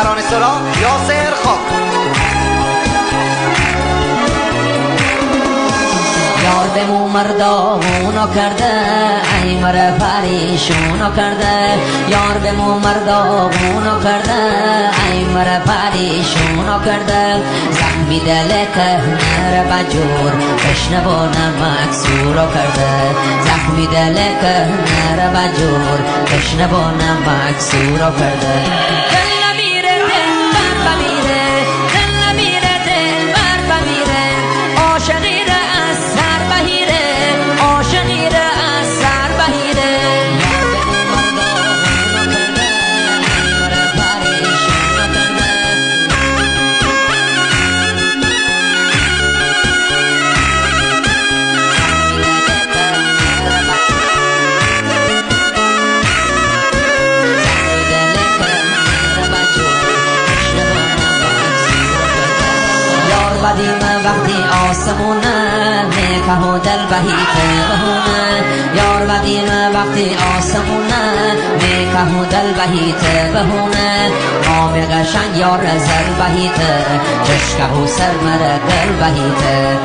ترانه سرا یاسر خاک. یار بمو مردامونو کرده ای مره پریشونو کرده یار بمو مردامونو کرده ای مره پریشونو کرده زخمی دل که نره بجور بشنو نمک سورو کرده زخمی دل که نره بجور بشنو نمک سورو کرده دل نمیره دل بر بمیره دل نمیره دل بر بمیره عاشقی بدیم وقتی آسمونه میکه و دل بهیته بهونه یار بدیم وقتی آسمونه میکه و دل بهیته بهونه آم قشنگ یار زر بهیته چشکه و سر مره دل بهیته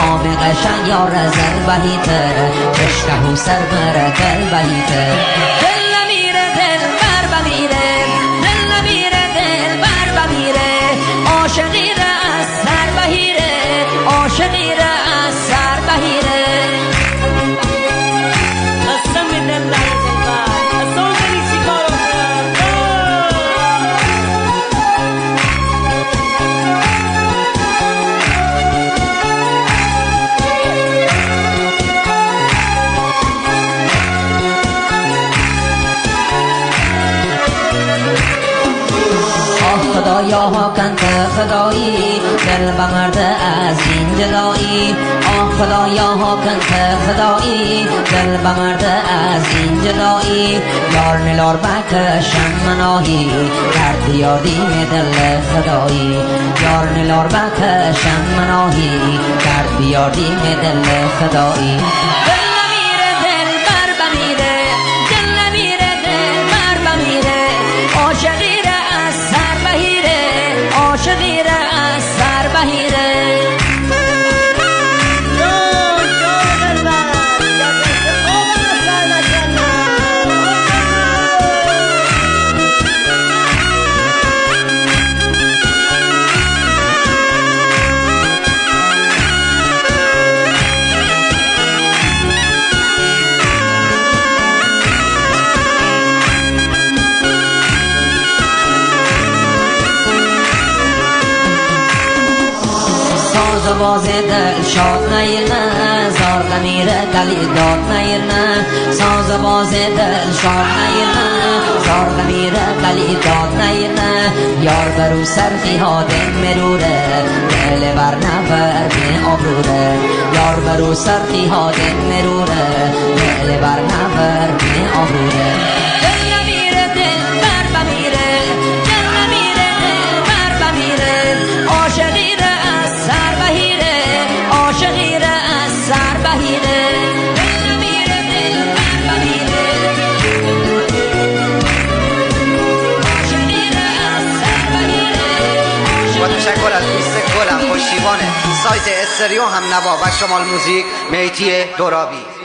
آم قشنگ یار زر بهیته چشکه و سر مره دل بهیته دل نمیره دل بر بمیره دل نمیره دل بر بمیره عاشقی عاشقی را از سر بهیره قسم دل در دلبر اصلا داری چی کارو خدایا کنت خدایی دل بمرده از این جدایی آه خدایا کنت خدایی دل بمرده از این جدایی یار نلار بکشم مناهی کرد یادی دل خدایی یار نلار بکشم مناهی کرد یادی دل خدایی دل نمیره دل بر بمیره دل نمیره دل بر بمیره عاشقی عاشقی را از سر بهیره باز دل شاد نیرنه زار غمیره دلی داد نیرنه ساز باز دل شاد نیرنه زار غمیره دلی داد نیرنه یار برو سرخی ها دل مروره دل بر نبر به آبروره یار برو سرخی ها دل مروره دل بر نبر به آبروره دل نمیره دل بر بمیره دل نمیره دل بر بمیره عاشقی را از سر بهیره عاشقی را از سر بهیره دل نمیره دل بر بمیره عاشقی را از سر بهیره با تشکر از دوست گلم پشتیبان سایت استریو هم نوا و شمال موزیک میتی دورابی.